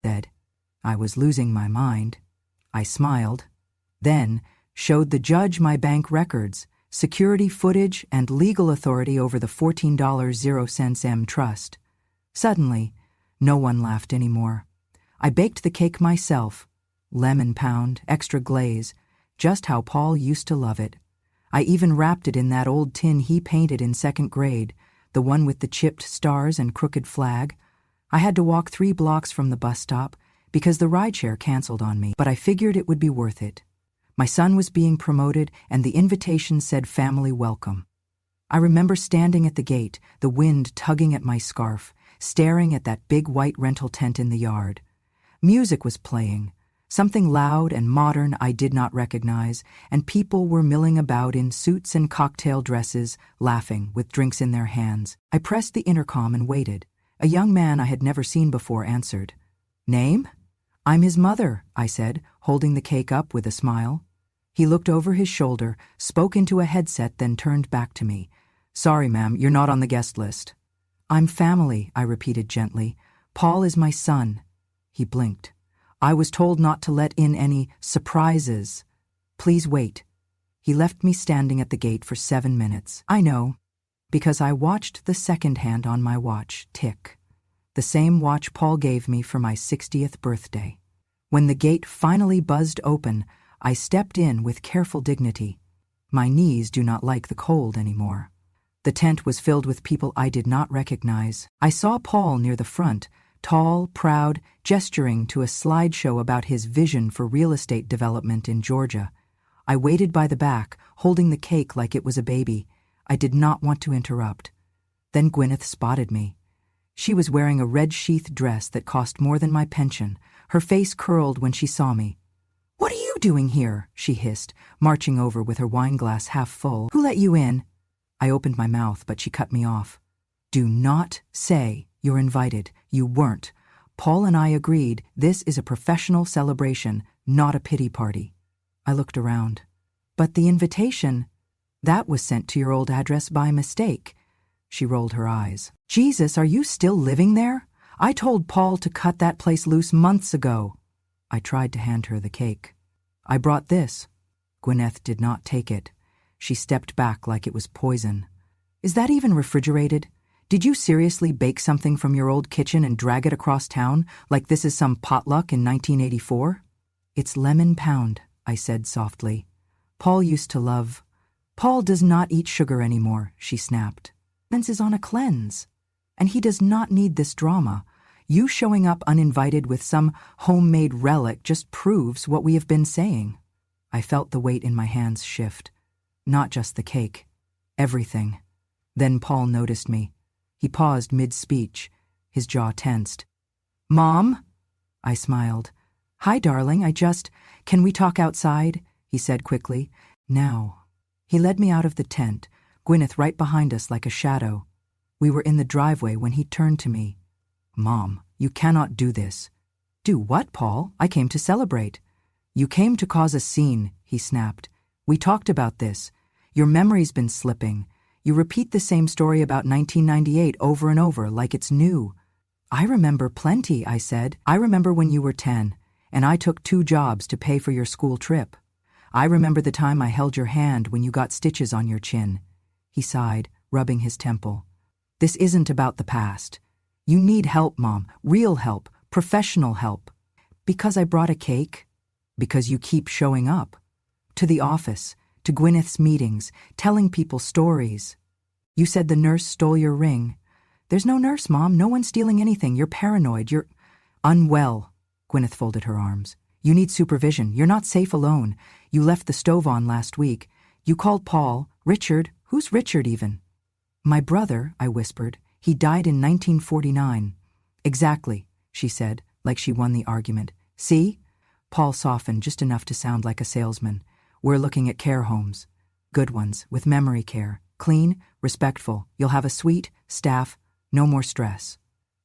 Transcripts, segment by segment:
said. I was losing my mind. I smiled, then showed the judge my bank records, security footage, and legal authority over the $14.00 trust. Suddenly, no one laughed anymore. I baked the cake myself, lemon pound, extra glaze, just how Paul used to love it. I even wrapped it in that old tin he painted in second grade, the one with the chipped stars and crooked flag. I had to walk 3 blocks from the bus stop because the rideshare canceled on me, but I figured it would be worth it. My son was being promoted, and the invitation said family welcome. I remember standing at the gate, the wind tugging at my scarf, staring at that big white rental tent in the yard. Music was playing, something loud and modern I did not recognize, and people were milling about in suits and cocktail dresses, laughing with drinks in their hands. I pressed the intercom and waited. A young man I had never seen before answered. "Name?" "I'm his mother," I said, holding the cake up with a smile. He looked over his shoulder, spoke into a headset, then turned back to me. "Sorry, ma'am, you're not on the guest list." "I'm family," I repeated gently. "Paul is my son." He blinked. "I was told not to let in any surprises. Please wait." He left me standing at the gate for 7 minutes. I know, because I watched the second hand on my watch tick. The same watch Paul gave me for my 60th birthday. When the gate finally buzzed open, I stepped in with careful dignity. My knees do not like the cold anymore. The tent was filled with people I did not recognize. I saw Paul near the front, tall, proud, gesturing to a slideshow about his vision for real estate development in Georgia. I waited by the back, holding the cake like it was a baby. I did not want to interrupt. Then Gwyneth spotted me. She was wearing a red-sheath dress that cost more than my pension. Her face curled when she saw me. "What are you doing here?" she hissed, marching over with her wine glass half full. "Who let you in?" I opened my mouth, but she cut me off. "Do not say you're invited. You weren't. Paul and I agreed this is a professional celebration, not a pity party." I looked around. "But the invitation, that was sent to your old address by mistake." She rolled her eyes. "Jesus, are you still living there? I told Paul to cut that place loose months ago." I tried to hand her the cake. "I brought this." Gwyneth did not take it. She stepped back like it was poison. "Is that even refrigerated? Did you seriously bake something from your old kitchen and drag it across town like this is some potluck in 1984? "It's lemon pound," I said softly. "Paul used to love—" "Paul does not eat sugar anymore," she snapped. "Vince is on a cleanse. And he does not need this drama. You showing up uninvited with some homemade relic just proves what we have been saying." I felt the weight in my hands shift. Not just the cake. Everything. Then Paul noticed me. He paused mid-speech, his jaw tensed. "Mom?" I smiled. "Hi, darling, Can we talk outside?" he said quickly. "Now." He led me out of the tent, Gwyneth right behind us like a shadow. We were in the driveway when he turned to me. "Mom, you cannot do this." "Do what, Paul? I came to celebrate." "You came to cause a scene," he snapped. "We talked about this. Your memory's been slipping. You repeat the same story about 1998 over and over like it's new." "I remember plenty," I said. "I remember when you were 10, and I took 2 jobs to pay for your school trip. I remember the time I held your hand when you got stitches on your chin." He sighed, rubbing his temple. "This isn't about the past. You need help, Mom, real help, professional help." "Because I brought a cake?" "Because you keep showing up. To the office, to Gwyneth's meetings, telling people stories. You said the nurse stole your ring. There's no nurse, Mom. No one's stealing anything. You're paranoid. You're unwell." Gwyneth folded her arms. "You need supervision. You're not safe alone. You left the stove on last week. You called Paul. Richard. Who's Richard even?" "My brother," I whispered. "He died in 1949. "Exactly," she said, like she won the argument. "See?" Paul softened just enough to sound like a salesman. "We're looking at care homes. Good ones, with memory care. Clean, respectful. You'll have a suite, staff, no more stress."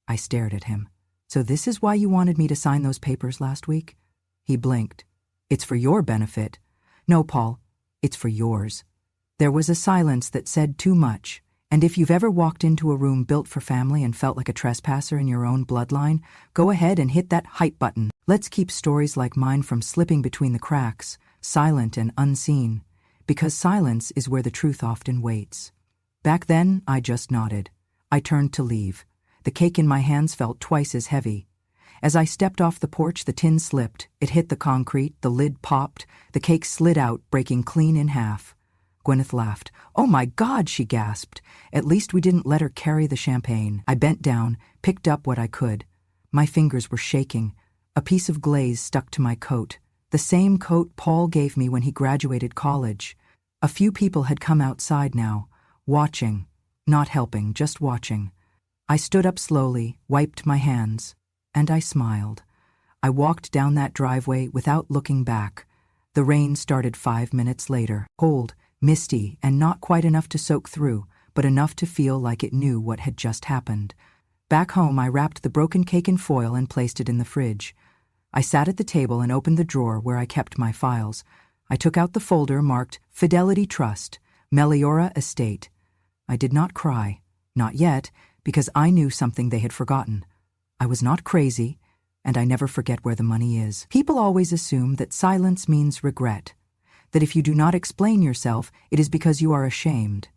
I stared at him. "So this is why you wanted me to sign those papers last week?" He blinked. "It's for your benefit." "No, Paul, it's for yours." There was a silence that said too much, And if you've ever walked into a room built for family and felt like a trespasser in your own bloodline, go ahead and hit that hype button. Let's keep stories like mine from slipping between the cracks, silent and unseen, because silence is where the truth often waits. Back then, I just nodded. I turned to leave. The cake in my hands felt twice as heavy. As I stepped off the porch, the tin slipped. It hit the concrete, the lid popped, the cake slid out, breaking clean in half. Gwyneth laughed. "Oh my God," she gasped. "At least we didn't let her carry the champagne." I bent down, picked up what I could. My fingers were shaking. A piece of glaze stuck to my coat. The same coat Paul gave me when he graduated college. A few people had come outside now, watching. Not helping, just watching. I stood up slowly, wiped my hands, and I smiled. I walked down that driveway without looking back. The rain started 5 minutes later, cold, misty, and not quite enough to soak through, but enough to feel like it knew what had just happened. Back home, I wrapped the broken cake in foil and placed it in the fridge. I sat at the table and opened the drawer where I kept my files. I took out the folder marked Fidelity Trust, Meliora Estate. I did not cry, not yet, because I knew something they had forgotten. I was not crazy, and I never forget where the money is. People always assume that silence means regret, that if you do not explain yourself, it is because you are ashamed.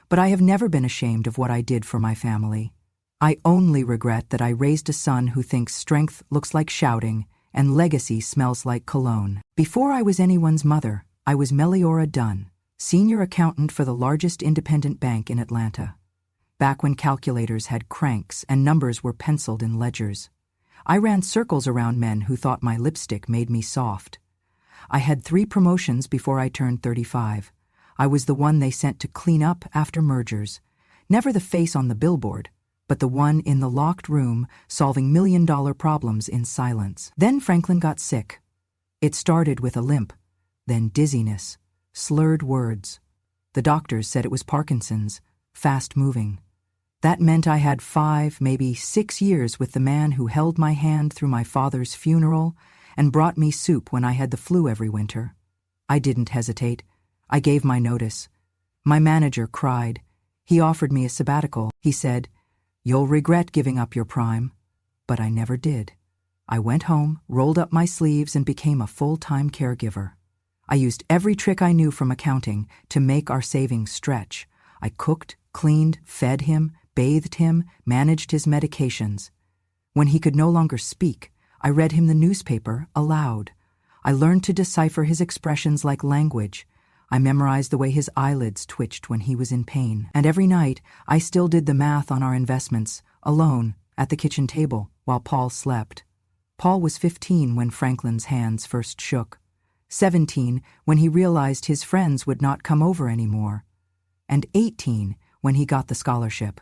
But I have never been ashamed of what I did for my family. I only regret that I raised a son who thinks strength looks like shouting and legacy smells like cologne. Before I was anyone's mother, I was Meliora Dunn, senior accountant for the largest independent bank in Atlanta. Back when calculators had cranks and numbers were penciled in ledgers. I ran circles around men who thought my lipstick made me soft. I had 3 promotions before I turned 35. I was the one they sent to clean up after mergers. Never the face on the billboard, but the one in the locked room solving million-dollar problems in silence. Then Franklin got sick. It started with a limp, then dizziness, slurred words. The doctors said it was Parkinson's, fast-moving. That meant I had 5, maybe 6 years with the man who held my hand through my father's funeral and brought me soup when I had the flu every winter. I didn't hesitate. I gave my notice. My manager cried. He offered me a sabbatical. He said, "You'll regret giving up your prime." But I never did. I went home, rolled up my sleeves, and became a full-time caregiver. I used every trick I knew from accounting to make our savings stretch. I cooked, cleaned, fed him, bathed him, managed his medications. When he could no longer speak, I read him the newspaper aloud. I learned to decipher his expressions like language. I memorized the way his eyelids twitched when he was in pain. And every night, I still did the math on our investments, alone, at the kitchen table, while Paul slept. Paul was 15 when Franklin's hands first shook. 17 when he realized his friends would not come over anymore. And 18 when he got the scholarship.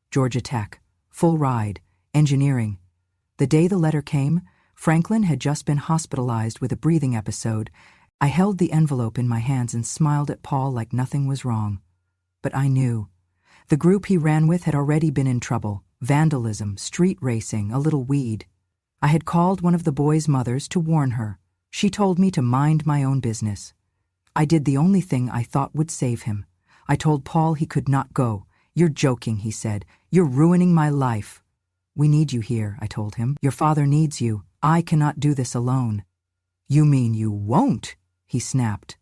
Georgia Tech, full ride, engineering. The day the letter came, Franklin had just been hospitalized with a breathing episode. I held the envelope in my hands and smiled at Paul like nothing was wrong. But I knew. The group he ran with had already been in trouble. Vandalism, street racing, a little weed. I had called one of the boys' mothers to warn her. She told me to mind my own business. I did the only thing I thought would save him. I told Paul he could not go. "You're joking," he said. "You're ruining my life." "We need you here," I told him. "Your father needs you. I cannot do this alone." "You mean you won't?" he snapped.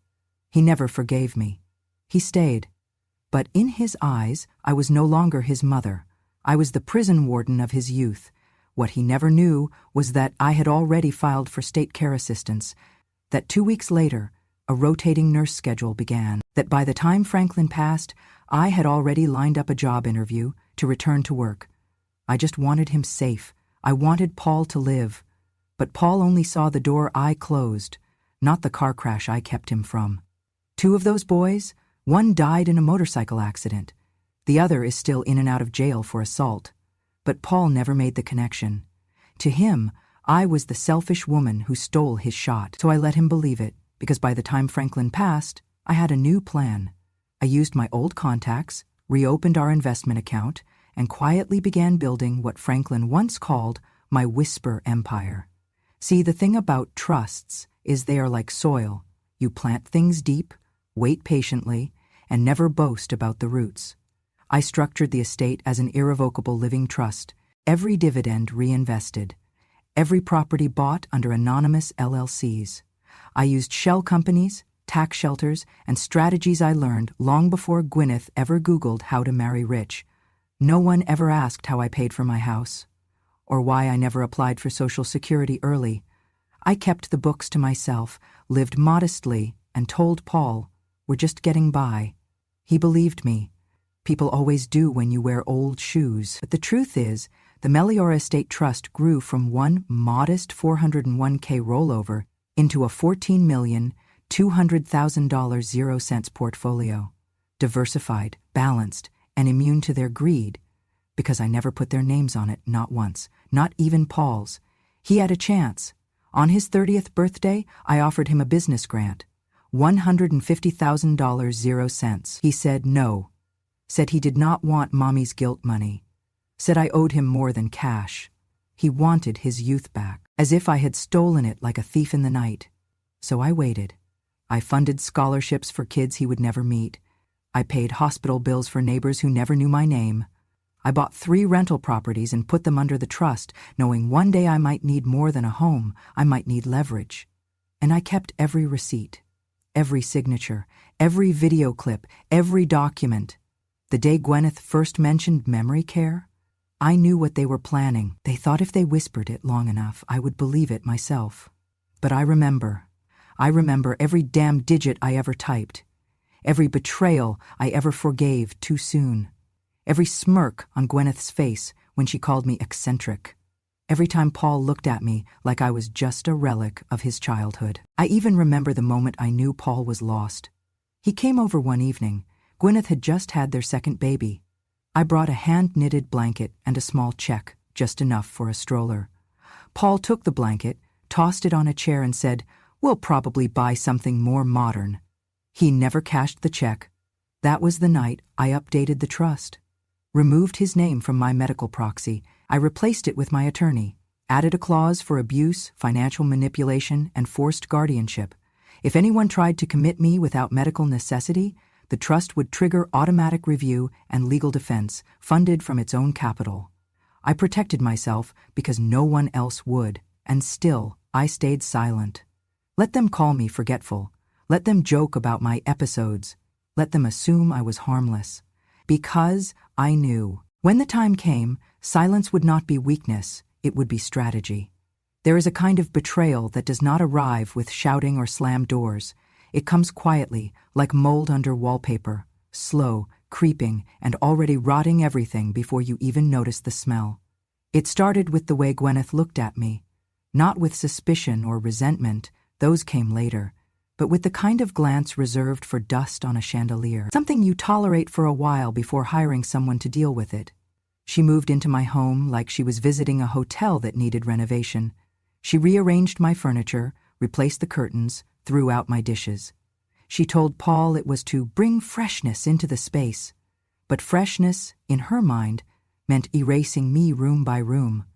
He never forgave me. He stayed. But in his eyes, I was no longer his mother. I was the prison warden of his youth. What he never knew was that I had already filed for state care assistance, that 2 weeks later, a rotating nurse schedule began, that by the time Franklin passed, I had already lined up a job interview to return to work. I just wanted him safe. I wanted Paul to live. But Paul only saw the door I closed, not the car crash I kept him from. 2 of those boys, one died in a motorcycle accident. The other is still in and out of jail for assault. But Paul never made the connection. To him, I was the selfish woman who stole his shot. So I let him believe it, because by the time Franklin passed, I had a new plan. I used my old contacts, reopened our investment account, and quietly began building what Franklin once called my whisper empire. See, the thing about trusts is they are like soil. You plant things deep, wait patiently, and never boast about the roots. I structured the estate as an irrevocable living trust, every dividend reinvested, every property bought under anonymous LLCs. I used shell companies, tax shelters, and strategies I learned long before Gwyneth ever Googled how to marry rich. No one ever asked how I paid for my house, or why I never applied for Social Security early. I kept the books to myself, lived modestly, and told Paul, "We're just getting by." He believed me. People always do when you wear old shoes. But the truth is, the Meliora Estate Trust grew from one modest 401k rollover into a $14,200,000 0-cents portfolio. Diversified, balanced, and immune to their greed. Because I never put their names on it, not once, not even Paul's. He had a chance. On his 30th birthday, I offered him a business grant. $150,000 0-cents. He said no. Said he did not want Mommy's guilt money. Said I owed him more than cash. He wanted his youth back, as if I had stolen it like a thief in the night. So I waited. I funded scholarships for kids he would never meet. I paid hospital bills for neighbors who never knew my name. I bought 3 rental properties and put them under the trust, knowing one day I might need more than a home, I might need leverage. And I kept every receipt, every signature, every video clip, every document. The day Gwyneth first mentioned memory care, I knew what they were planning. They thought if they whispered it long enough, I would believe it myself. But I remember every damn digit I ever typed, every betrayal I ever forgave too soon. Every smirk on Gwyneth's face when she called me eccentric. Every time Paul looked at me like I was just a relic of his childhood. I even remember the moment I knew Paul was lost. He came over one evening. Gwyneth had just had their second baby. I brought a hand-knitted blanket and a small check, just enough for a stroller. Paul took the blanket, tossed it on a chair and said, "We'll probably buy something more modern." He never cashed the check. That was the night I updated the trust. Removed his name from my medical proxy. I replaced it with my attorney, added a clause for abuse, financial manipulation, and forced guardianship. If anyone tried to commit me without medical necessity, the trust would trigger automatic review and legal defense, funded from its own capital. I protected myself because no one else would, and still I stayed silent. Let them call me forgetful. Let them joke about my episodes. Let them assume I was harmless. Because I knew, when the time came, silence would not be weakness, it would be strategy. There is a kind of betrayal that does not arrive with shouting or slammed doors. It comes quietly, like mold under wallpaper, slow, creeping, and already rotting everything before you even notice the smell. It started with the way Gwyneth looked at me. Not with suspicion or resentment, those came later, but with the kind of glance reserved for dust on a chandelier, something you tolerate for a while before hiring someone to deal with it. She moved into my home like she was visiting a hotel that needed renovation. She rearranged my furniture, replaced the curtains, threw out my dishes. She told Paul it was to bring freshness into the space. But freshness, in her mind, meant erasing me room by room.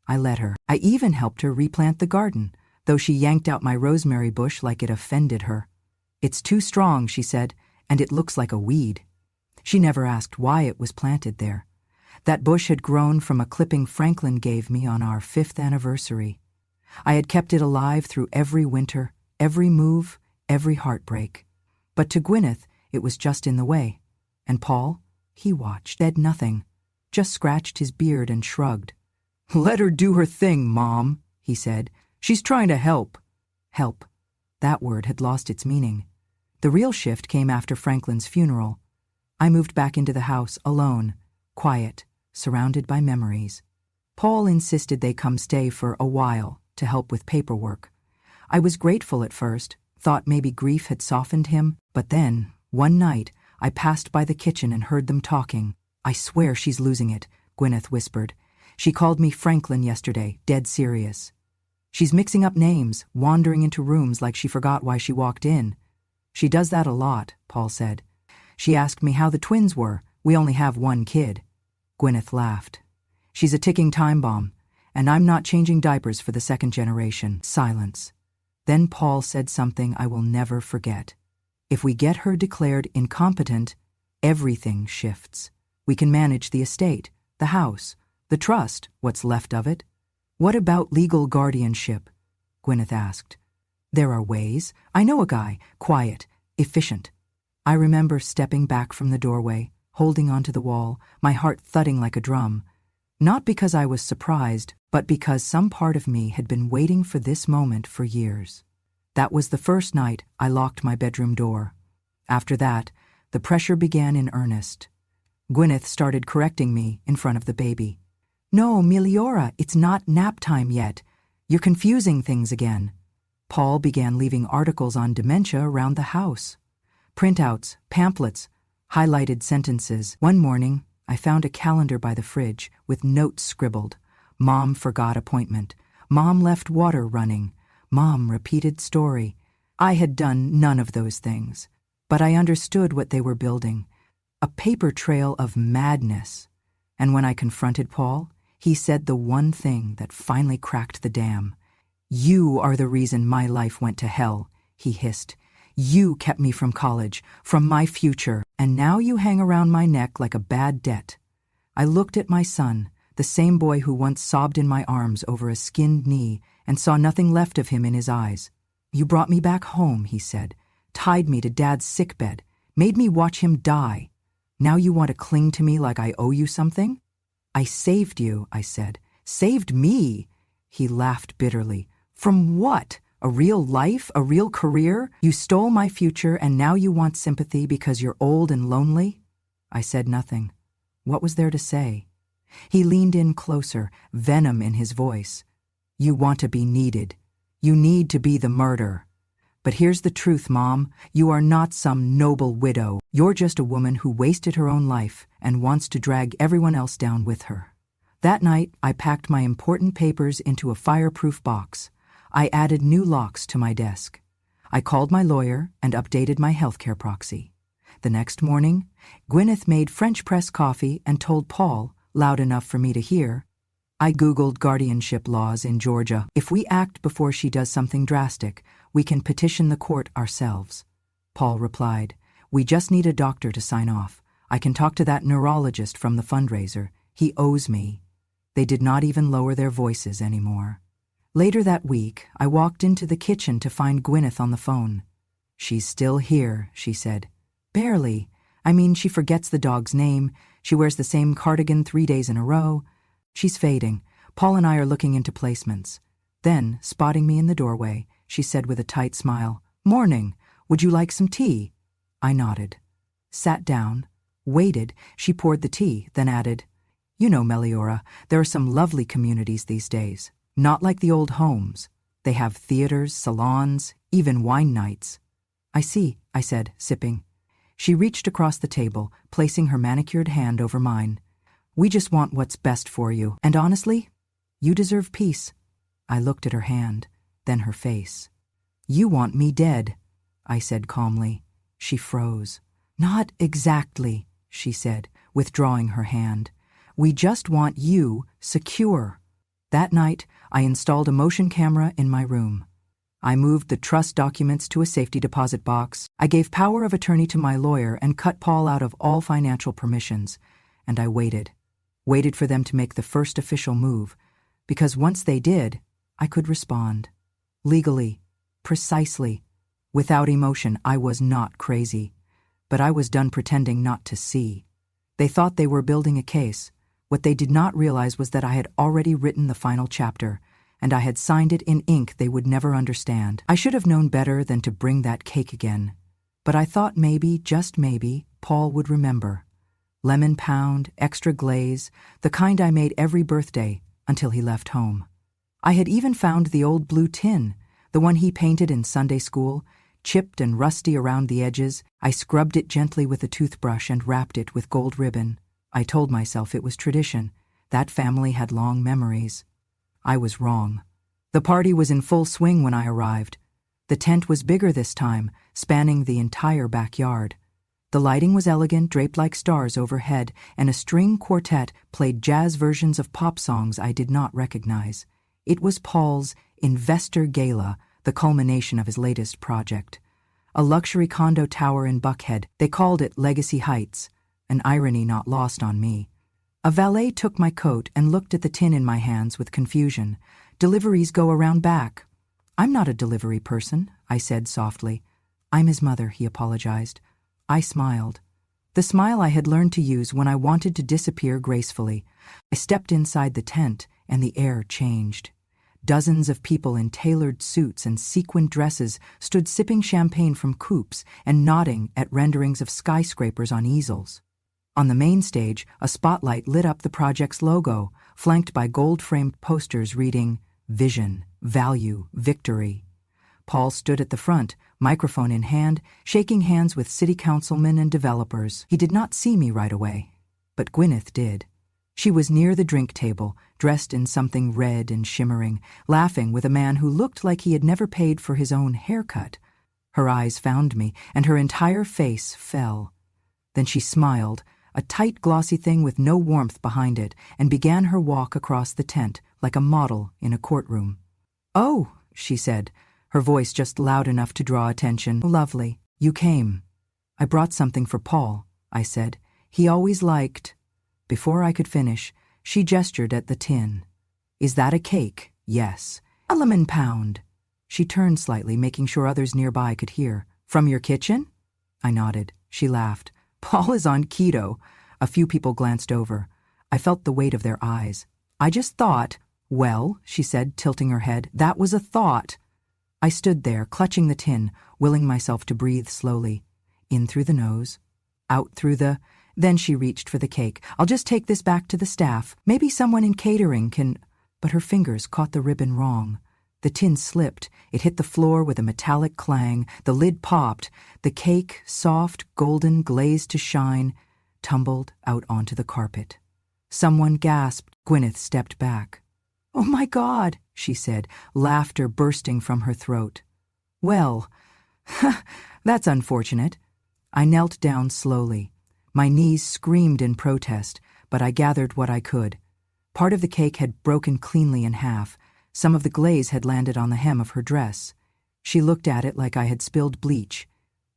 I let her. I even helped her replant the garden, though she yanked out my rosemary bush like it offended her. "It's too strong," she said, "and it looks like a weed." She never asked why it was planted there. That bush had grown from a clipping Franklin gave me on our 5th anniversary. I had kept it alive through every winter, every move, every heartbreak. But to Gwyneth, it was just in the way. And Paul, he watched, said nothing, just scratched his beard and shrugged. "Let her do her thing, Mom," he said. "She's trying to help." Help. That word had lost its meaning. The real shift came after Franklin's funeral. I moved back into the house alone, quiet, surrounded by memories. Paul insisted they come stay for a while to help with paperwork. I was grateful at first, thought maybe grief had softened him, but then, one night, I passed by the kitchen and heard them talking. "I swear she's losing it," Gwyneth whispered. "She called me Franklin yesterday, dead serious. She's mixing up names, wandering into rooms like she forgot why she walked in." "She does that a lot," Paul said. "She asked me how the twins were. We only have one kid." Gwyneth laughed. "She's a ticking time bomb, and I'm not changing diapers for the second generation." Silence. Then Paul said something I will never forget. "If we get her declared incompetent, everything shifts. We can manage the estate, the house, the trust, what's left of it. What about legal guardianship? Gwyneth asked. There are ways. I know a guy, quiet, efficient. I remember stepping back from the doorway, holding onto the wall, my heart thudding like a drum. Not because I was surprised, but because some part of me had been waiting for this moment for years. That was the first night I locked my bedroom door. After that, the pressure began in earnest. Gwyneth started correcting me in front of the baby. No, Meliora, it's not nap time yet. You're confusing things again. Paul began leaving articles on dementia around the house. Printouts, pamphlets, highlighted sentences. One morning, I found a calendar by the fridge with notes scribbled. Mom forgot appointment. Mom left water running. Mom repeated story. I had done none of those things, but I understood what they were building. A paper trail of madness. And when I confronted Paul, he said the one thing that finally cracked the dam. You are the reason my life went to hell, he hissed. You kept me from college, from my future, and now you hang around my neck like a bad debt. I looked at my son, the same boy who once sobbed in my arms over a skinned knee, and saw nothing left of him in his eyes. You brought me back home, he said, tied me to Dad's sickbed, made me watch him die. Now you want to cling to me like I owe you something? I saved you, I said. Saved me? He laughed bitterly. From what? A real life? A real career? You stole my future and now you want sympathy because you're old and lonely? I said nothing. What was there to say? He leaned in closer, venom in his voice. You want to be needed. You need to be the murder. But here's the truth, Mom. You are not some noble widow. You're just a woman who wasted her own life and wants to drag everyone else down with her. That night, I packed my important papers into a fireproof box. I added new locks to my desk. I called my lawyer and updated my healthcare proxy. The next morning, Gwyneth made French press coffee and told Paul, loud enough for me to hear, I Googled guardianship laws in Georgia. If we act before she does something drastic, we can petition the court ourselves. Paul replied, we just need a doctor to sign off. I can talk to that neurologist from the fundraiser. He owes me. They did not even lower their voices anymore. Later that week, I walked into the kitchen to find Gwyneth on the phone. She's still here, she said. Barely. I mean, she forgets the dog's name. She wears the same cardigan 3 days in a row. She's fading. Paul and I are looking into placements. Then, spotting me in the doorway, she said with a tight smile, Morning. Would you like some tea? I nodded. Sat down. Waited. She poured the tea, then added, You know, Meliora, there are some lovely communities these days. Not like the old homes. They have theaters, salons, even wine nights. I see, I said, sipping. She reached across the table, placing her manicured hand over mine. We just want what's best for you, and honestly, you deserve peace. I looked at her hand, then her face. You want me dead, I said calmly. She froze. Not exactly, she said, withdrawing her hand. We just want you secure. That night, I installed a motion camera in my room. I moved the trust documents to a safety deposit box. I gave power of attorney to my lawyer and cut Paul out of all financial permissions. And I waited for them to make the first official move, because once they did, I could respond. Legally, precisely, without emotion. I was not crazy, but I was done pretending not to see. They thought they were building a case. What they did not realize was that I had already written the final chapter, and I had signed it in ink they would never understand. I should have known better than to bring that cake again, but I thought maybe, just maybe, Paul would remember. Lemon pound, extra glaze, the kind I made every birthday until he left home. I had even found the old blue tin, the one he painted in Sunday school, chipped and rusty around the edges. I scrubbed it gently with a toothbrush and wrapped it with gold ribbon. I told myself it was tradition. That family had long memories. I was wrong. The party was in full swing when I arrived. The tent was bigger this time, spanning the entire backyard. The lighting was elegant, draped like stars overhead, and a string quartet played jazz versions of pop songs I did not recognize. It was Paul's Investor Gala, the culmination of his latest project. A luxury condo tower in Buckhead. They called it Legacy Heights. an irony not lost on me. A valet took my coat and looked at the tin in my hands with confusion. Deliveries go around back. I'm not a delivery person, I said softly. I'm his mother, he apologized. I smiled. The smile I had learned to use when I wanted to disappear gracefully. I stepped inside the tent, and the air changed. Dozens of people in tailored suits and sequined dresses stood sipping champagne from coupes and nodding at renderings of skyscrapers on easels. On the main stage, a spotlight lit up the project's logo, flanked by gold-framed posters reading, "Vision, Value, Victory." Paul stood at the front, microphone in hand, shaking hands with city councilmen and developers. He did not see me right away, but Gwyneth did. She was near the drink table, dressed in something red and shimmering, laughing with a man who looked like he had never paid for his own haircut. Her eyes found me, and her entire face fell. Then she smiled, a tight, glossy thing with no warmth behind it, and began her walk across the tent like a model in a courtroom. "Oh," she said, her voice just loud enough to draw attention. "Lovely. You came." "I brought something for Paul," I said. "He always liked—" Before I could finish, she gestured at the tin. "Is that a cake?" "Yes." "A lemon pound." She turned slightly, making sure others nearby could hear. "From your kitchen?" I nodded. She laughed. "Paul is on keto." A few people glanced over. I felt the weight of their eyes. "I just thought—" "Well," she said, tilting her head, "that was a thought." I stood there, clutching the tin, willing myself to breathe slowly. In through the nose, out through the— Then she reached for the cake. "I'll just take this back to the staff. Maybe someone in catering can—" But her fingers caught the ribbon wrong. The tin slipped. It hit the floor with a metallic clang. The lid popped. The cake, soft, golden, glazed to shine, tumbled out onto the carpet. Someone gasped. Gwyneth stepped back. "Oh my God," she said, laughter bursting from her throat. "Well, that's unfortunate." I knelt down slowly. My knees screamed in protest, but I gathered what I could. Part of the cake had broken cleanly in half. Some of the glaze had landed on the hem of her dress. She looked at it like I had spilled bleach.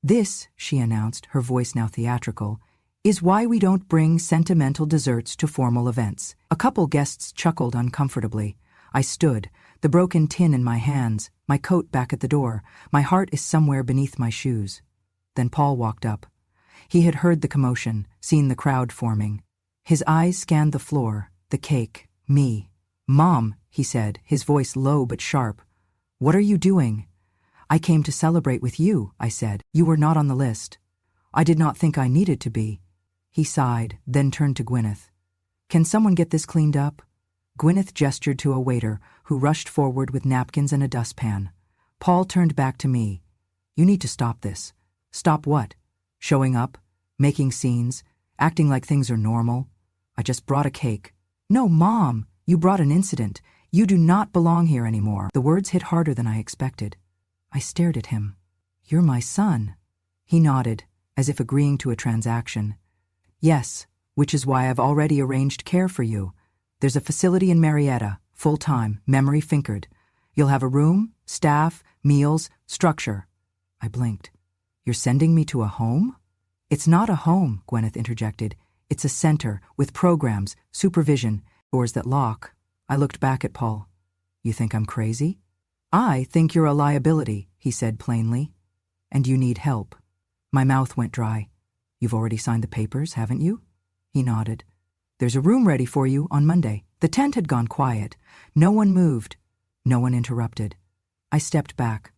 "This," she announced, her voice now theatrical, "is why we don't bring sentimental desserts to formal events." A couple guests chuckled uncomfortably. I stood, the broken tin in my hands, my coat back at the door. My heart is somewhere beneath my shoes. Then Paul walked up. He had heard the commotion, seen the crowd forming. His eyes scanned the floor, the cake, me. "Mom," he said, his voice low but sharp. "What are you doing?" "I came to celebrate with you," I said. "You were not on the list." "I did not think I needed to be." He sighed, then turned to Gwyneth. "Can someone get this cleaned up?" Gwyneth gestured to a waiter, who rushed forward with napkins and a dustpan. Paul turned back to me. "You need to stop this." "Stop what?" "Showing up, making scenes, acting like things are normal." "I just brought a cake." "No, Mom, you brought an incident. You do not belong here anymore." The words hit harder than I expected. I stared at him. "You're my son." He nodded, as if agreeing to a transaction. "Yes, which is why I've already arranged care for you. There's a facility in Marietta, full-time, memory finkered. You'll have a room, staff, meals, structure." I blinked. "You're sending me to a home?" "It's not a home," Gwyneth interjected. "It's a center, with programs, supervision, doors that lock." I looked back at Paul. "You think I'm crazy?" "I think you're a liability," he said plainly. "And you need help." My mouth went dry. "You've already signed the papers, haven't you?" He nodded. "There's a room ready for you on Monday." The tent had gone quiet. No one moved. No one interrupted. I stepped back.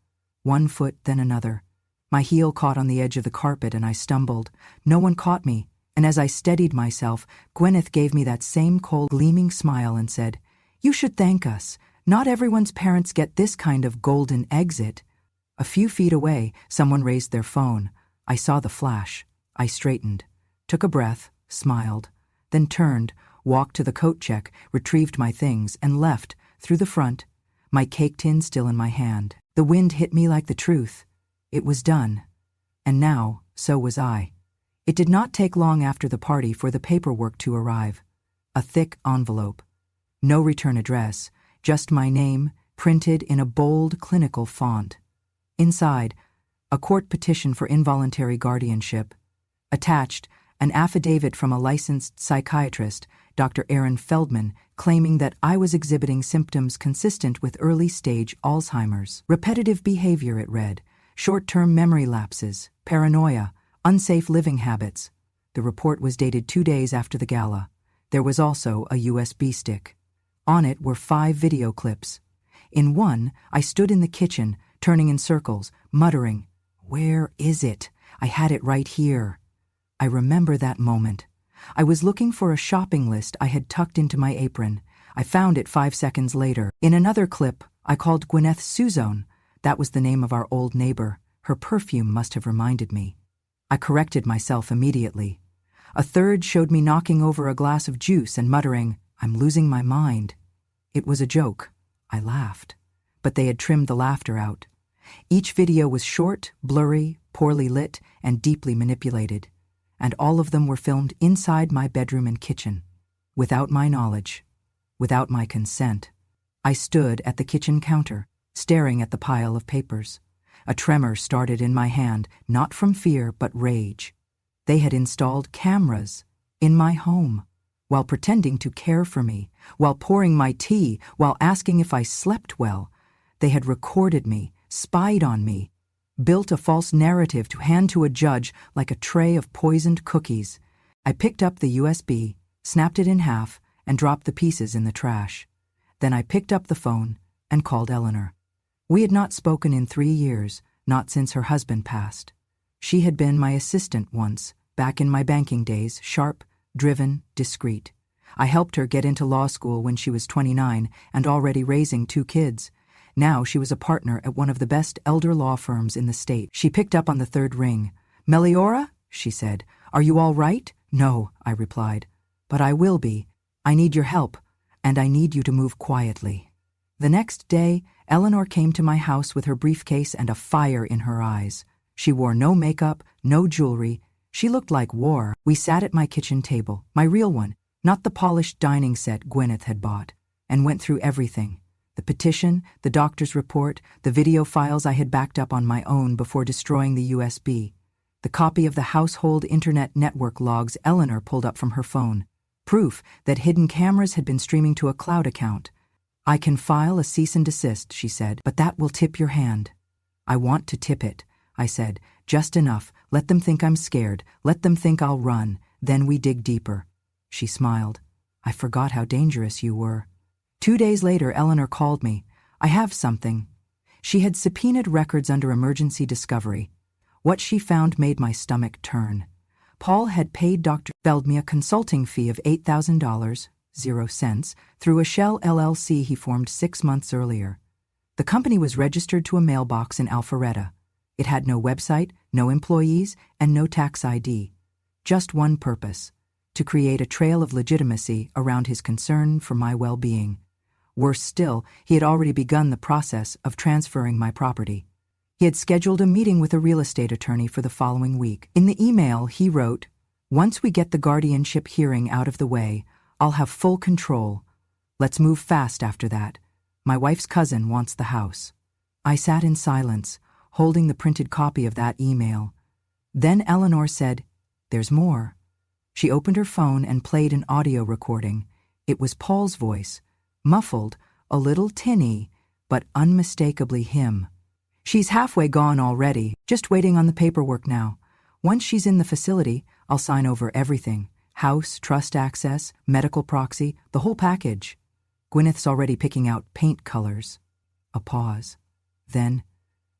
One foot, then another. My heel caught on the edge of the carpet and I stumbled. No one caught me, and as I steadied myself, Gwyneth gave me that same cold, gleaming smile and said, "You should thank us. Not everyone's parents get this kind of golden exit." A few feet away, someone raised their phone. I saw the flash. I straightened, took a breath, smiled, then turned, walked to the coat check, retrieved my things, and left, through the front, my cake tin still in my hand. The wind hit me like the truth. It was done. And now, so was I. It did not take long after the party for the paperwork to arrive. A thick envelope. No return address, just my name, printed in a bold, clinical font. Inside, a court petition for involuntary guardianship. Attached, an affidavit from a licensed psychiatrist, Dr. Aaron Feldman, claiming that I was exhibiting symptoms consistent with early-stage Alzheimer's. Repetitive behavior, it read, short-term memory lapses, paranoia, unsafe living habits. The report was dated 2 days after the gala. There was also a USB stick. On it were 5 video clips. In one, I stood in the kitchen, turning in circles, muttering, "Where is it? I had it right here." I remember that moment. I was looking for a shopping list I had tucked into my apron. I found it 5 seconds later. In another clip, I called Gwyneth Suzone. That was the name of our old neighbor. Her perfume must have reminded me. I corrected myself immediately. A third showed me knocking over a glass of juice and muttering, "I'm losing my mind." It was a joke. I laughed. But they had trimmed the laughter out. Each video was short, blurry, poorly lit, and deeply manipulated. And all of them were filmed inside my bedroom and kitchen. Without my knowledge. Without my consent. I stood at the kitchen counter, staring at the pile of papers. A tremor started in my hand, not from fear but rage. They had installed cameras in my home, while pretending to care for me, while pouring my tea, while asking if I slept well. They had recorded me, spied on me, built a false narrative to hand to a judge like a tray of poisoned cookies. I picked up the USB, snapped it in half, and dropped the pieces in the trash. Then I picked up the phone and called Eleanor. We had not spoken in 3 years, not since her husband passed. She had been my assistant once, back in my banking days, sharp, driven, discreet. I helped her get into law school when she was 29 and already raising 2 kids. Now she was a partner at one of the best elder law firms in the state. She picked up on the 3rd ring. "Meliora," she said, "are you all right?" "No," I replied. "But I will be. I need your help, and I need you to move quietly." The next day, Eleanor came to my house with her briefcase and a fire in her eyes. She wore no makeup, no jewelry. She looked like war. We sat at my kitchen table, my real one, not the polished dining set Gwyneth had bought, and went through everything. The petition, the doctor's report, the video files I had backed up on my own before destroying the USB, the copy of the household internet network logs Eleanor pulled up from her phone, proof that hidden cameras had been streaming to a cloud account. "I can file a cease and desist," she said, "but that will tip your hand." "I want to tip it," I said, "just enough. Let them think I'm scared. Let them think I'll run. Then we dig deeper." She smiled. "I forgot how dangerous you were." 2 days later, Eleanor called me. "I have something." She had subpoenaed records under emergency discovery. What she found made my stomach turn. Paul had paid Dr. Feldman a consulting fee of $8,000, 0 cents, through a shell LLC he formed 6 months earlier. The company was registered to a mailbox in Alpharetta. It had no website, no employees, and no tax ID. Just one purpose: to create a trail of legitimacy around his concern for my well-being. Worse still, he had already begun the process of transferring my property. He had scheduled a meeting with a real estate attorney for the following week. In the email, he wrote, "Once we get the guardianship hearing out of the way, I'll have full control. Let's move fast after that. My wife's cousin wants the house." I sat in silence, holding the printed copy of that email. Then Eleanor said, "There's more." She opened her phone and played an audio recording. It was Paul's voice, muffled, a little tinny, but unmistakably him. "She's halfway gone already, just waiting on the paperwork now. Once she's in the facility, I'll sign over everything. House, trust access, medical proxy, the whole package. Gwyneth's already picking out paint colors." A pause. Then,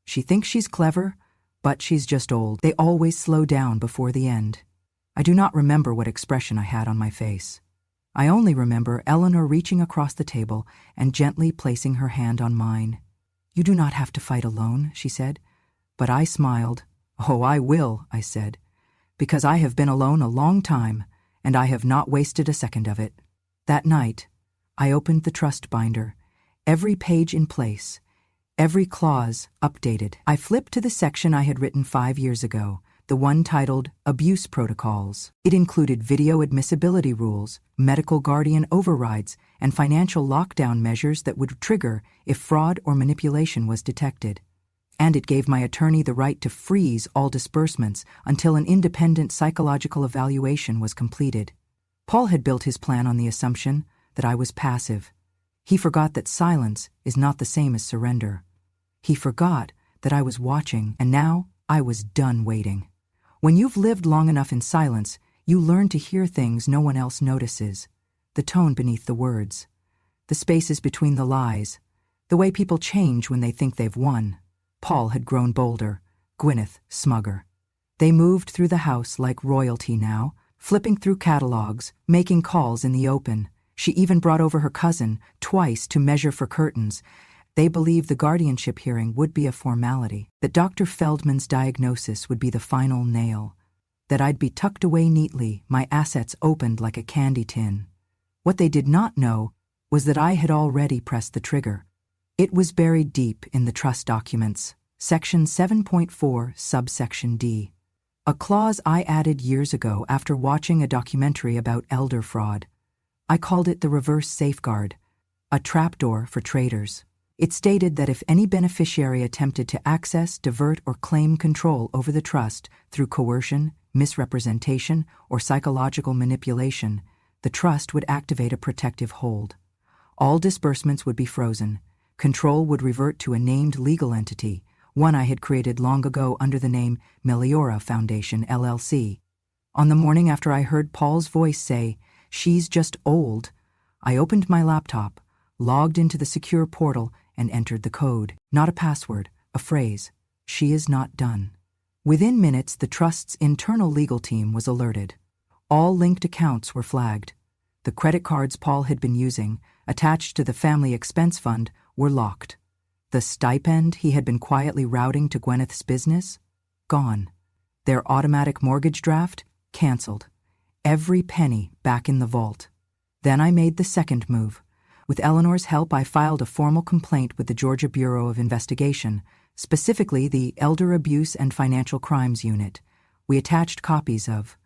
"She thinks she's clever, but she's just old. They always slow down before the end." I do not remember what expression I had on my face. I only remember Eleanor reaching across the table and gently placing her hand on mine. "You do not have to fight alone," she said. But I smiled. "Oh, I will," I said, "because I have been alone a long time, and I have not wasted a second of it." That night, I opened the trust binder, every page in place, every clause updated. I flipped to the section I had written 5 years ago, the one titled Abuse Protocols. It included video admissibility rules, medical guardian overrides, and financial lockdown measures that would trigger if fraud or manipulation was detected. and it gave my attorney the right to freeze all disbursements until an independent psychological evaluation was completed. Paul had built his plan on the assumption that I was passive. He forgot that silence is not the same as surrender. He forgot that I was watching, and now I was done waiting. When you've lived long enough in silence, you learn to hear things no one else notices. The tone beneath the words, the spaces between the lies, the way people change when they think they've won. Paul had grown bolder, Gwyneth smugger. They moved through the house like royalty now, flipping through catalogs, making calls in the open. She even brought over her cousin twice to measure for curtains. They believed the guardianship hearing would be a formality, that Dr. Feldman's diagnosis would be the final nail, that I'd be tucked away neatly, my assets opened like a candy tin. What they did not know was that I had already pressed the trigger. It was buried deep in the trust documents, Section 7.4, subsection D. A clause I added years ago after watching a documentary about elder fraud. I called it the reverse safeguard, a trapdoor for traitors. It stated that if any beneficiary attempted to access, divert, or claim control over the trust through coercion, misrepresentation, or psychological manipulation, the trust would activate a protective hold. All disbursements would be frozen. Control would revert to a named legal entity, one I had created long ago under the name Meliora Foundation, LLC. On the morning after I heard Paul's voice say, "She's just old," I opened my laptop, logged into the secure portal, and entered the code. Not a password, a phrase. "She is not done." Within minutes, the trust's internal legal team was alerted. All linked accounts were flagged. The credit cards Paul had been using, attached to the family expense fund, were locked. The stipend he had been quietly routing to Gwyneth's business? Gone. Their automatic mortgage draft? Cancelled. Every penny back in the vault. Then I made the second move. With Eleanor's help, I filed a formal complaint with the Georgia Bureau of Investigation, specifically the Elder Abuse and Financial Crimes Unit. We attached copies of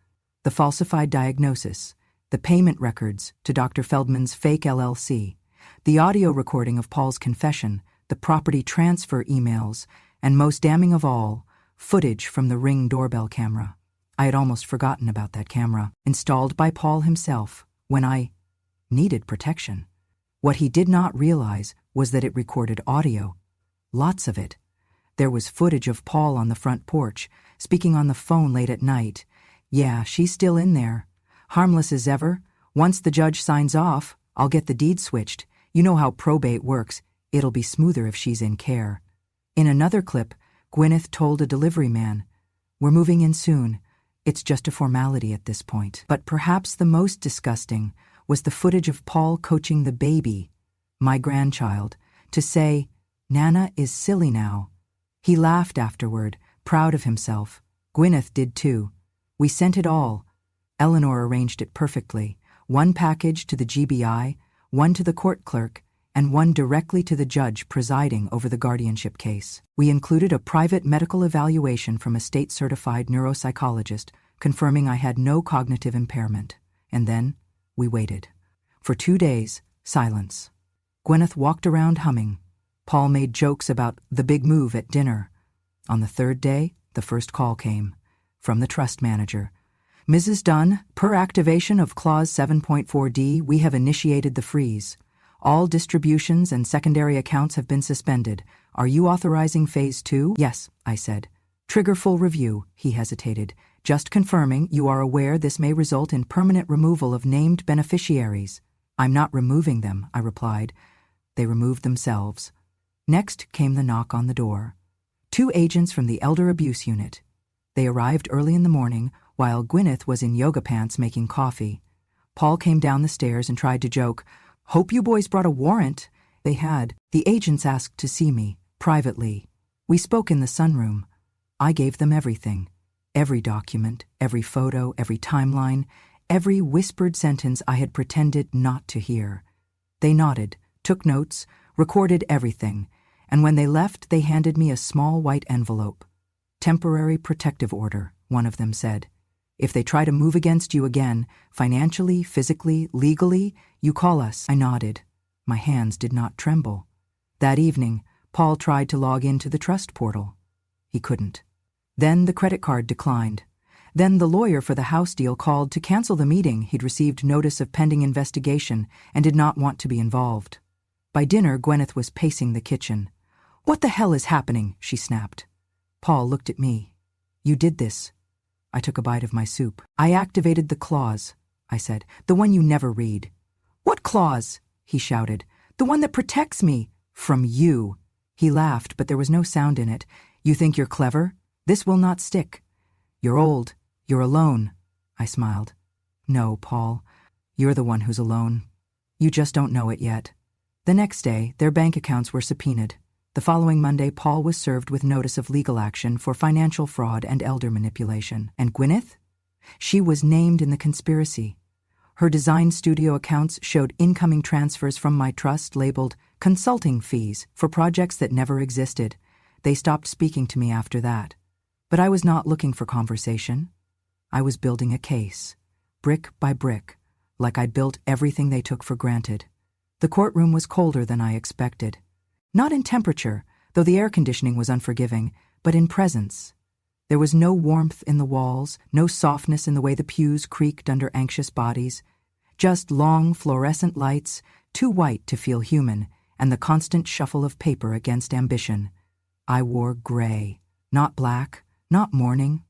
the falsified diagnosis, the payment records to Dr. Feldman's fake LLC, the audio recording of Paul's confession, the property transfer emails, and most damning of all, footage from the Ring doorbell camera. I had almost forgotten about that camera, installed by Paul himself, when I needed protection. What he did not realize was that it recorded audio. Lots of it. There was footage of Paul on the front porch, speaking on the phone late at night. "Yeah, she's still in there. Harmless as ever. Once the judge signs off, I'll get the deed switched. You know how probate works. It'll be smoother if she's in care." In another clip, Gwyneth told a delivery man, "We're moving in soon. It's just a formality at this point." But perhaps the most disgusting was the footage of Paul coaching the baby, my grandchild, to say, "Nana is silly now." He laughed afterward, proud of himself. Gwyneth did too. We sent it all. Eleanor arranged it perfectly. One package to the GBI, one to the court clerk, and one directly to the judge presiding over the guardianship case. We included a private medical evaluation from a state-certified neuropsychologist confirming I had no cognitive impairment. And then we waited. For 2 days, silence. Gwyneth walked around humming. Paul made jokes about the big move at dinner. On the third day, the first call came. From the trust manager. "Mrs. Dunn, per activation of Clause 7.4D, we have initiated the freeze. All distributions and secondary accounts have been suspended. Are you authorizing Phase 2? "Yes," I said. "Trigger full review," he hesitated. "Just confirming you are aware this may result in permanent removal of named beneficiaries." "I'm not removing them," I replied. They removed themselves. Next came the knock on the door. 2 agents from the Elder Abuse Unit. They arrived early in the morning while Gwyneth was in yoga pants making coffee. Paul came down the stairs and tried to joke, "Hope you boys brought a warrant." They had. The agents asked to see me, privately. We spoke in the sunroom. I gave them everything. Every document, every photo, every timeline, every whispered sentence I had pretended not to hear. They nodded, took notes, recorded everything, and when they left, they handed me a small white envelope. "Temporary protective order," one of them said. "If they try to move against you again, financially, physically, legally, you call us." I nodded. My hands did not tremble. That evening, Paul tried to log into the trust portal. He couldn't. Then the credit card declined. Then the lawyer for the house deal called to cancel the meeting. He'd received notice of pending investigation and did not want to be involved. By dinner, Gwyneth was pacing the kitchen. "What the hell is happening?" she snapped. Paul looked at me. "You did this." I took a bite of my soup. "I activated the clause," I said, "the one you never read." "What clause?" he shouted. "The one that protects me from you." He laughed, but there was no sound in it. "You think you're clever? This will not stick. You're old. You're alone." I smiled. "No, Paul. You're the one who's alone. You just don't know it yet." The next day, their bank accounts were subpoenaed. The following Monday, Paul was served with notice of legal action for financial fraud and elder manipulation. And Gwyneth? She was named in the conspiracy. Her design studio accounts showed incoming transfers from my trust labeled consulting fees for projects that never existed. They stopped speaking to me after that. But I was not looking for conversation. I was building a case, brick by brick, like I'd built everything they took for granted. The courtroom was colder than I expected. Not in temperature, though the air conditioning was unforgiving, but in presence. There was no warmth in the walls, no softness in the way the pews creaked under anxious bodies, just long fluorescent lights, too white to feel human, and the constant shuffle of paper against ambition. I wore gray, not black, not mourning.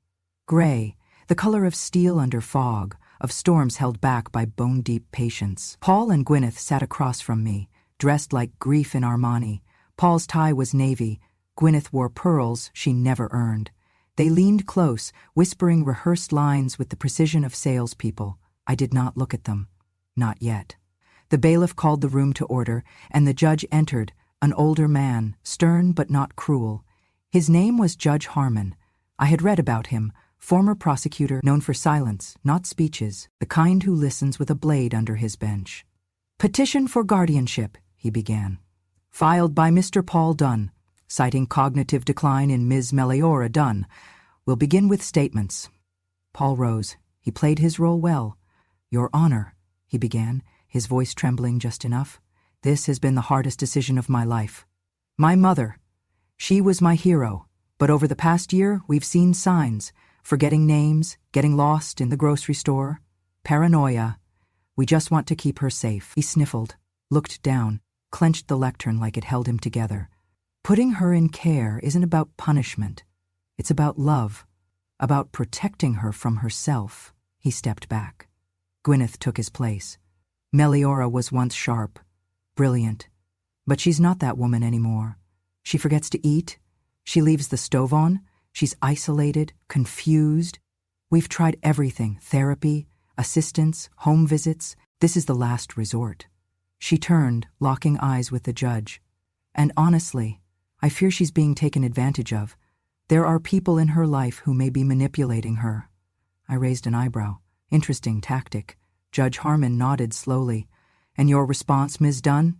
Gray, the color of steel under fog, of storms held back by bone-deep patience. Paul and Gwyneth sat across from me, dressed like grief in Armani. Paul's tie was navy. Gwyneth wore pearls she never earned. They leaned close, whispering rehearsed lines with the precision of salespeople. I did not look at them. Not yet. The bailiff called the room to order, and the judge entered, an older man, stern but not cruel. His name was Judge Harmon. I had read about him, former prosecutor known for silence, not speeches, the kind who listens with a blade under his bench. "Petition for guardianship," he began. "Filed by Mr. Paul Dunn, citing cognitive decline in Ms. Meliora Dunn. We'll begin with statements." Paul rose. He played his role well. "Your Honor," he began, his voice trembling just enough, "this has been the hardest decision of my life. My mother, she was my hero, but over the past year we've seen signs, forgetting names, getting lost in the grocery store, paranoia. We just want to keep her safe." He sniffled, looked down, clenched the lectern like it held him together. "Putting her in care isn't about punishment. It's about love, about protecting her from herself." He stepped back. Gwyneth took his place. "Meliora was once sharp, brilliant, but she's not that woman anymore. She forgets to eat. She leaves the stove on. She's isolated, confused. We've tried everything, therapy, assistance, home visits. This is the last resort." She turned, locking eyes with the judge. "And honestly, I fear she's being taken advantage of. There are people in her life who may be manipulating her." I raised an eyebrow. Interesting tactic. Judge Harmon nodded slowly. "And your response, Ms. Dunn?"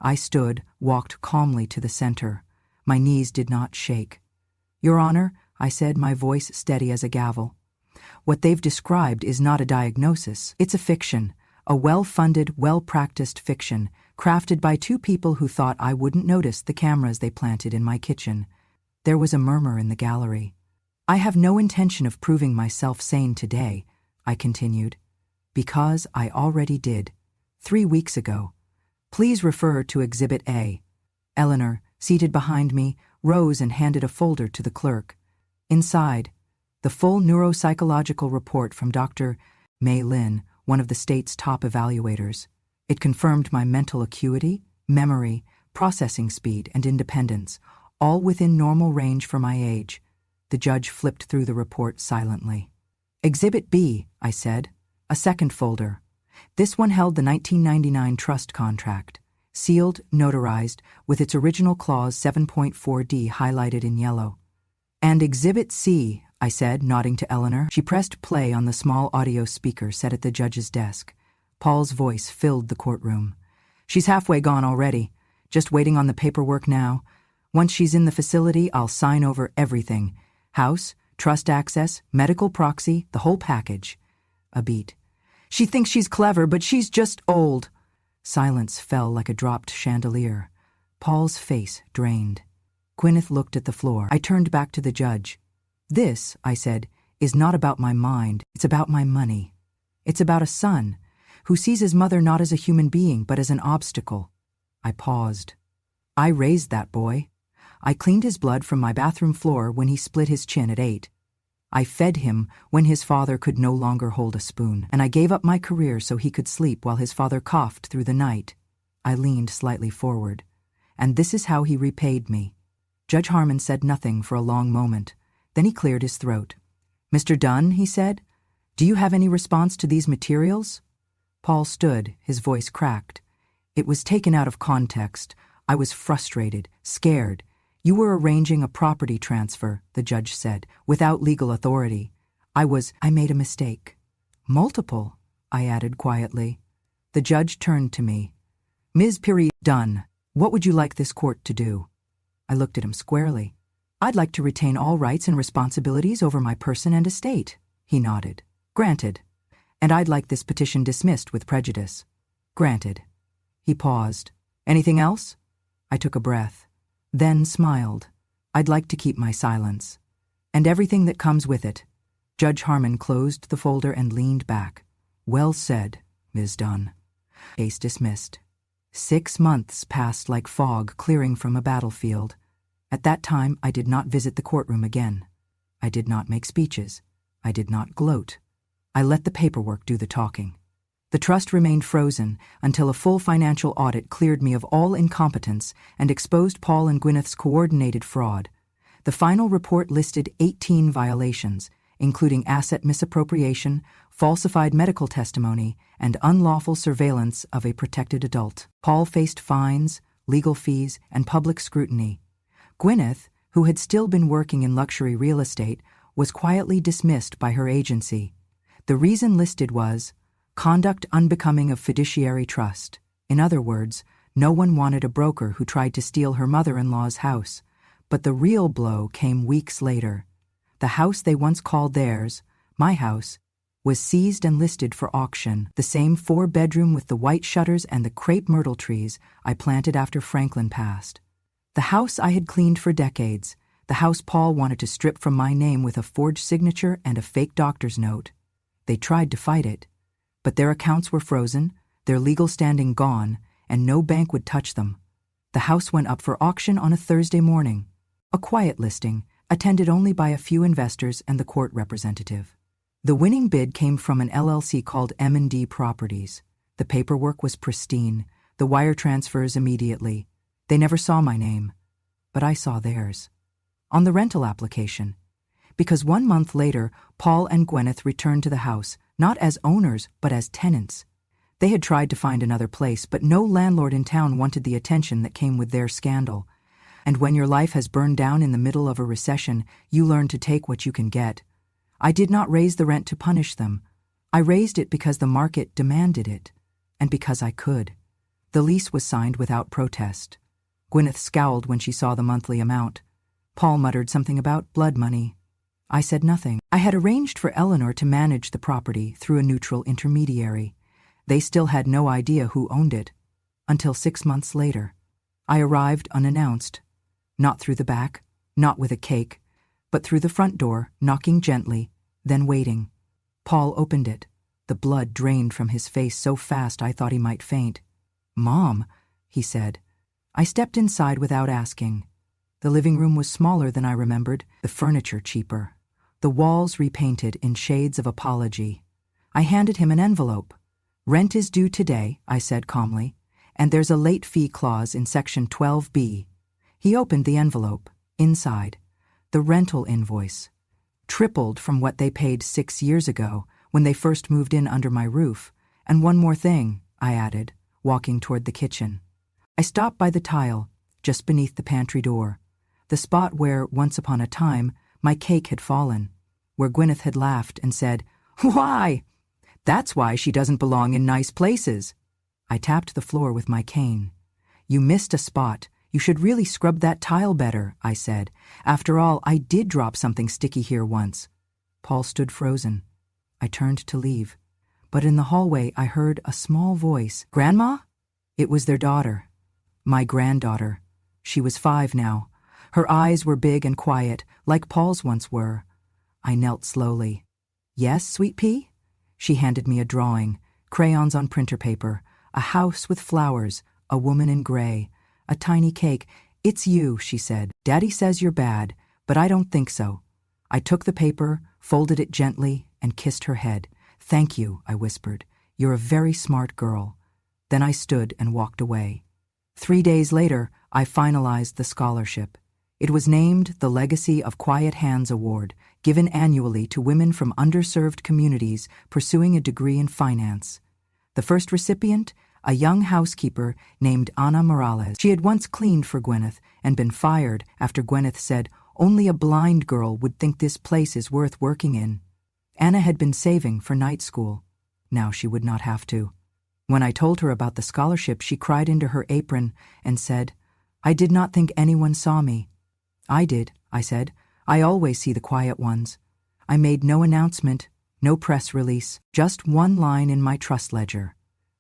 I stood, walked calmly to the center. My knees did not shake. "Your Honor," I said, my voice steady as a gavel, "what they've described is not a diagnosis. It's a fiction, a well-funded, well-practiced fiction, crafted by two people who thought I wouldn't notice the cameras they planted in my kitchen." There was a murmur in the gallery. "I have no intention of proving myself sane today," I continued, "because I already did, 3 weeks ago. Please refer to Exhibit A." Eleanor, seated behind me, rose and handed a folder to the clerk. Inside, the full neuropsychological report from Dr. May Lin, one of the state's top evaluators. It confirmed my mental acuity, memory, processing speed, and independence, all within normal range for my age. The judge flipped through the report silently. "Exhibit B," I said, a second folder. This one held the 1999 trust contract, sealed, notarized, with its original clause 7.4D highlighted in yellow. "And Exhibit C," I said, nodding to Eleanor. She pressed play on the small audio speaker set at the judge's desk. Paul's voice filled the courtroom. "She's halfway gone already, just waiting on the paperwork now. Once she's in the facility, I'll sign over everything. House, trust access, medical proxy, the whole package." A beat. "She thinks she's clever, but she's just old." Silence fell like a dropped chandelier. Paul's face drained. Gwyneth looked at the floor. I turned back to the judge. "This," I said, "is not about my mind. It's about my money. It's about a son who sees his mother not as a human being but as an obstacle." I paused. "I raised that boy. I cleaned his blood from my bathroom floor when he split his chin at 8. I fed him when his father could no longer hold a spoon, and I gave up my career so he could sleep while his father coughed through the night." I leaned slightly forward. "And this is how he repaid me." Judge Harmon said nothing for a long moment. Then he cleared his throat. "Mr. Dunn," he said, "do you have any response to these materials?" Paul stood, his voice cracked. "It was taken out of context. I was frustrated, scared. You were arranging a property transfer," the judge said, "without legal authority. I made a mistake." "Multiple," I added quietly. The judge turned to me. "Ms. Dunn, what would you like this court to do?" I looked at him squarely. "I'd like to retain all rights and responsibilities over my person and estate." He nodded. "Granted. And I'd like this petition dismissed with prejudice." "Granted." He paused. "Anything else?" I took a breath, then smiled. "I'd like to keep my silence. And everything that comes with it." Judge Harmon closed the folder and leaned back. "Well said, Ms. Dunn." Case dismissed. 6 months passed like fog clearing from a battlefield. At that time, I did not visit the courtroom again. I did not make speeches. I did not gloat. I let the paperwork do the talking. The trust remained frozen until a full financial audit cleared me of all incompetence and exposed Paul and Gwyneth's coordinated fraud. The final report listed 18 violations, including asset misappropriation, falsified medical testimony, and unlawful surveillance of a protected adult. Paul faced fines, legal fees, and public scrutiny. Gwyneth, who had still been working in luxury real estate, was quietly dismissed by her agency. The reason listed was conduct unbecoming of fiduciary trust. In other words, no one wanted a broker who tried to steal her mother-in-law's house. But the real blow came weeks later. The house they once called theirs, my house, was seized and listed for auction. The same 4-bedroom with the white shutters and the crepe myrtle trees I planted after Franklin passed. The house I had cleaned for decades, the house Paul wanted to strip from my name with a forged signature and a fake doctor's note. They tried to fight it, but their accounts were frozen, their legal standing gone, and no bank would touch them. The house went up for auction on a Thursday morning. A quiet listing, attended only by a few investors and the court representative. The winning bid came from an LLC called M&D Properties. The paperwork was pristine, the wire transfers immediately. They never saw my name, but I saw theirs. On the rental application. Because 1 month later, Paul and Gwyneth returned to the house, not as owners, but as tenants. They had tried to find another place, but no landlord in town wanted the attention that came with their scandal. And when your life has burned down in the middle of a recession, you learn to take what you can get. I did not raise the rent to punish them. I raised it because the market demanded it, and because I could. The lease was signed without protest. Gwyneth scowled when she saw the monthly amount. Paul muttered something about blood money. I said nothing. I had arranged for Eleanor to manage the property through a neutral intermediary. They still had no idea who owned it. Until 6 months later. I arrived unannounced. Not through the back, not with a cake, but through the front door, knocking gently, then waiting. Paul opened it. The blood drained from his face so fast I thought he might faint. "Mom," he said. I stepped inside without asking. The living room was smaller than I remembered, the furniture cheaper. The walls repainted in shades of apology. I handed him an envelope. "Rent is due today," I said calmly, "and there's a late fee clause in Section 12B. He opened the envelope. Inside, the rental invoice. Tripled from what they paid 6 years ago when they first moved in under my roof. "And one more thing," I added, walking toward the kitchen. I stopped by the tile, just beneath the pantry door, the spot where, once upon a time, my cake had fallen, where Gwyneth had laughed and said, "Why? That's why she doesn't belong in nice places." I tapped the floor with my cane. "You missed a spot. You should really scrub that tile better," I said. "After all, I did drop something sticky here once." Paul stood frozen. I turned to leave, but in the hallway I heard a small voice. "Grandma?" It was their daughter. My granddaughter, She was 5 now. Her eyes were big and quiet, like Paul's once were. I knelt slowly. "Yes, sweet pea?" She handed me a drawing, crayons on printer paper, a house with flowers, a woman in gray, a tiny cake. "It's you," she said. "Daddy says you're bad, but I don't think so." I took the paper, folded it gently, and kissed her head. "Thank you," I whispered. "You're a very smart girl." Then I stood and walked away. 3 days later, I finalized the scholarship. It was named the Legacy of Quiet Hands Award, given annually to women from underserved communities pursuing a degree in finance. The first recipient, a young housekeeper named Ana Morales. She had once cleaned for Gwyneth and been fired after Gwyneth said, "Only a blind girl would think this place is worth working in." Anna had been saving for night school. Now she would not have to. When I told her about the scholarship, she cried into her apron and said, "I did not think anyone saw me." "I did," I said. "I always see the quiet ones." I made no announcement, no press release, just one line in my trust ledger.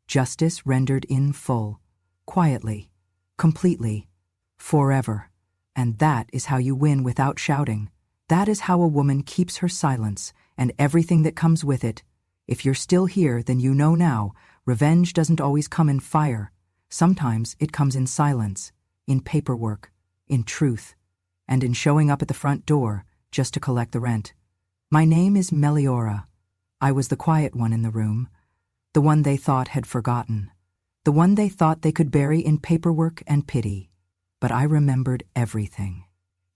Justice rendered in full, quietly, completely, forever. And that is how you win without shouting. That is how a woman keeps her silence and everything that comes with it. If you're still here, then you know now, revenge doesn't always come in fire. Sometimes it comes in silence, in paperwork, in truth, and in showing up at the front door just to collect the rent. My name is Meliora. I was the quiet one in the room, the one they thought had forgotten, the one they thought they could bury in paperwork and pity. But I remembered everything.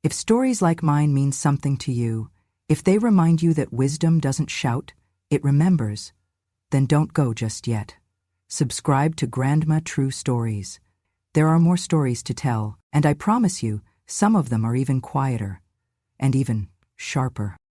If stories like mine mean something to you, if they remind you that wisdom doesn't shout, it remembers, then don't go just yet. Subscribe to Grandma True Stories. There are more stories to tell, and I promise you, some of them are even quieter and even sharper.